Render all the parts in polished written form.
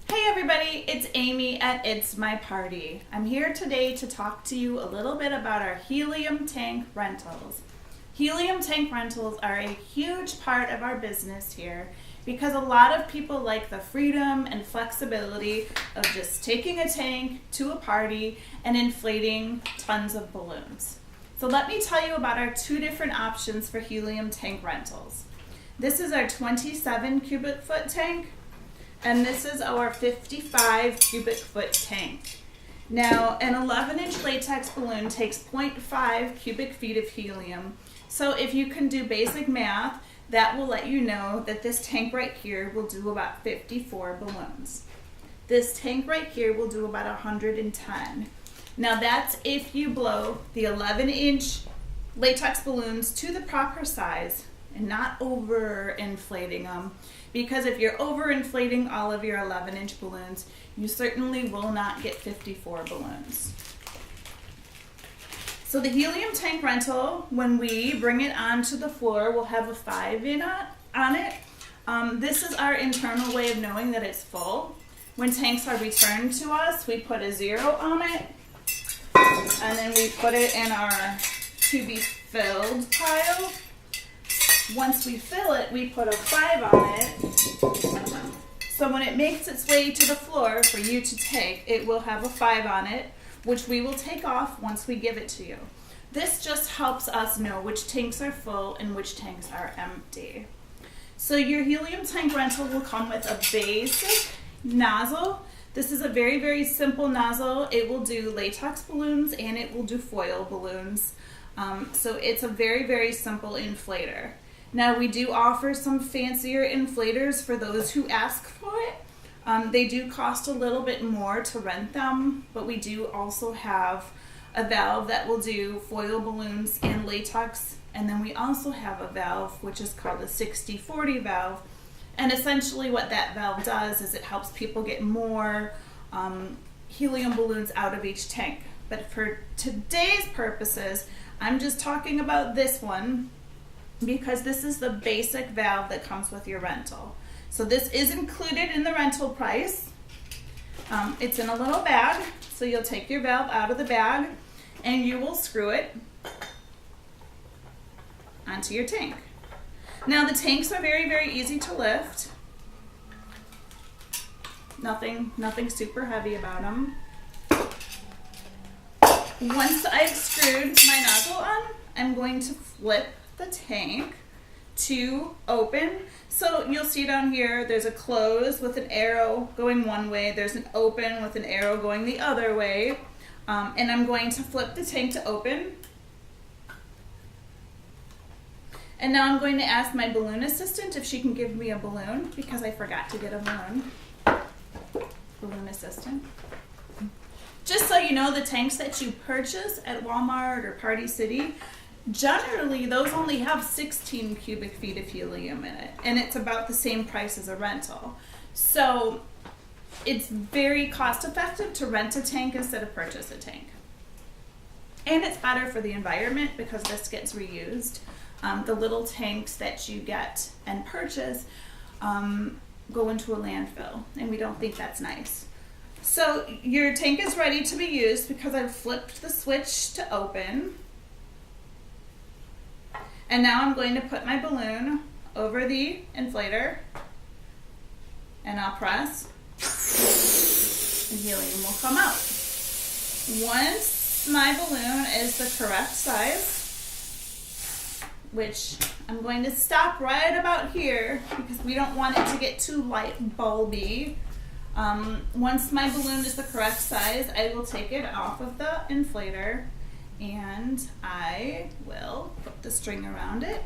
Hey everybody, it's Amy at It's My Party. I'm here today to talk to you a little bit about our helium tank rentals. Helium tank rentals are a huge part of our business here because a lot of people like the freedom and flexibility of just taking a tank to a party and inflating tons of balloons. So let me tell you about our two different options for helium tank rentals. This is our 27 cubic foot tank. And this is our 55 cubic foot tank. Now, an 11-inch latex balloon takes 0.5 cubic feet of helium. So if you can do basic math, that will let you know that this tank right here will do about 54 balloons. This tank right here will do about 110. Now that's if you blow the 11-inch latex balloons to the proper size and not over-inflating them. Because if you're overinflating all of your 11-inch balloons, you certainly will not get 54 balloons. So the helium tank rental, when we bring it onto the floor, will have a 5 on it. This is our internal way of knowing that it's full. When tanks are returned to us, we put a 0 on it, and then we put it in our to be filled pile. Once we fill it, we put a 5 on it. So when it makes its way to the floor for you to take, it will have a 5 on it, which we will take off once we give it to you. This just helps us know which tanks are full and which tanks are empty. So your helium tank rental will come with a basic nozzle. This is a very, very simple nozzle. It will do latex balloons and it will do foil balloons. So it's a very, very simple inflator. Now we do offer some fancier inflators for those who ask for it. They do cost a little bit more to rent them, but we do also have a valve that will do foil balloons and latex, and then we also have a valve which is called a 60-40 valve. And essentially what that valve does is it helps people get more helium balloons out of each tank. But for today's purposes, I'm just talking about this one, because this is the basic valve that comes with your rental. So this is included in the rental price. It's in a little bag, so you'll take your valve out of the bag and you will screw it onto your tank. Now the tanks are very, very easy to lift. Nothing super heavy about them. Once I've screwed my nozzle on, I'm going to flip the tank to open. So you'll see down here there's a close with an arrow going one way, there's an open with an arrow going the other way, and I'm going to flip the tank to open. And now I'm going to ask my balloon assistant if she can give me a balloon, because I forgot to get a balloon. Balloon assistant. Just so you know, the tanks that you purchase at Walmart or Party City, generally, those only have 16 cubic feet of helium in it, and it's about the same price as a rental. So it's very cost effective to rent a tank instead of purchase a tank. And it's better for the environment because this gets reused. The little tanks that you get and purchase go into a landfill, and we don't think that's nice. So your tank is ready to be used because I've flipped the switch to open. And now I'm going to put my balloon over the inflator, and I'll press, and helium will come out. Once my balloon is the correct size, which I'm going to stop right about here because we don't want it to get too light bulby. Once my balloon is the correct size, I will take it off of the inflator and I will put the string around it,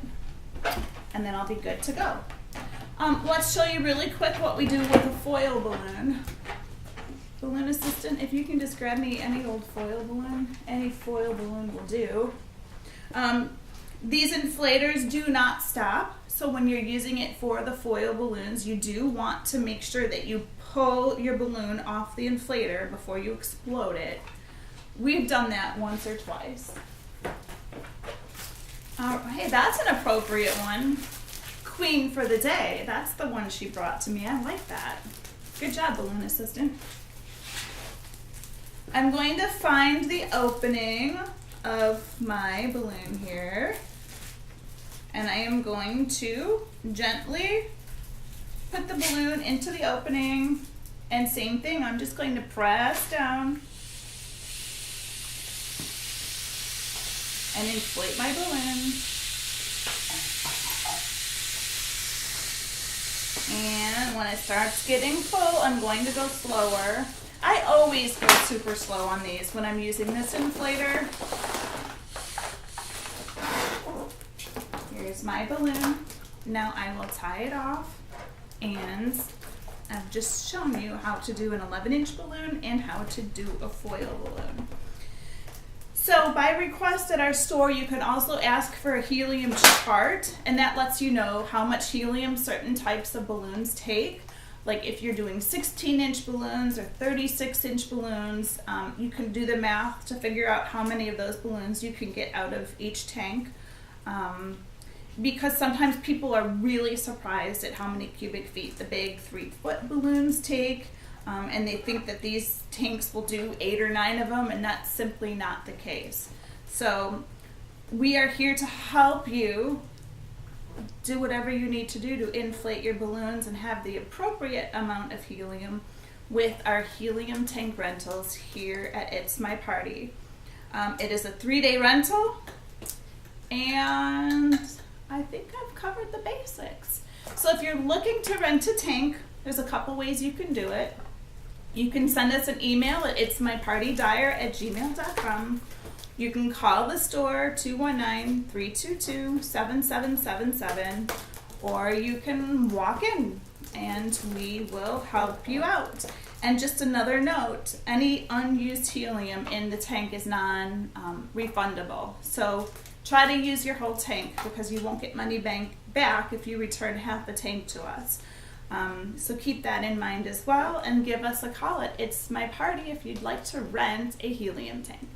and then I'll be good to go. Let's show you really quick what we do with a foil balloon. Balloon assistant, if you can just grab me any old foil balloon. Any foil balloon will do. These inflators do not stop, so when you're using it for the foil balloons, you do want to make sure that you pull your balloon off the inflator before you explode it. We've done that once or twice. Hey, that's an appropriate one. Queen for the day. That's the one she brought to me. I like that. Good job, balloon assistant. I'm going to find the opening of my balloon here, and I am going to gently put the balloon into the opening, and same thing, I'm just going to press down and inflate my balloon. And when it starts getting full, I'm going to go slower. I always go super slow on these when I'm using this inflator. Here's my balloon. Now I will tie it off, and I've just shown you how to do an 11-inch balloon and how to do a foil balloon. So by request at our store, you can also ask for a helium chart, and that lets you know how much helium certain types of balloons take. Like if you're doing 16-inch balloons or 36-inch balloons, you can do the math to figure out how many of those balloons you can get out of each tank. Because sometimes people are really surprised at how many cubic feet the big 3-foot balloons take. And they think that these tanks will do 8 or 9 of them, and that's simply not the case. So we are here to help you do whatever you need to do to inflate your balloons and have the appropriate amount of helium with our helium tank rentals here at It's My Party. It is a 3-day rental, and I think I've covered the basics. So if you're looking to rent a tank, there's a couple ways you can do it. You can send us an email at itsmypartydyer@gmail.com. You can call the store 219-322-7777, or you can walk in and we will help you out. And just another note, any unused helium in the tank is non-refundable. So try to use your whole tank, because you won't get money back if you return half the tank to us. So keep that in mind as well, and give us a call at It's My Party if you'd like to rent a helium tank.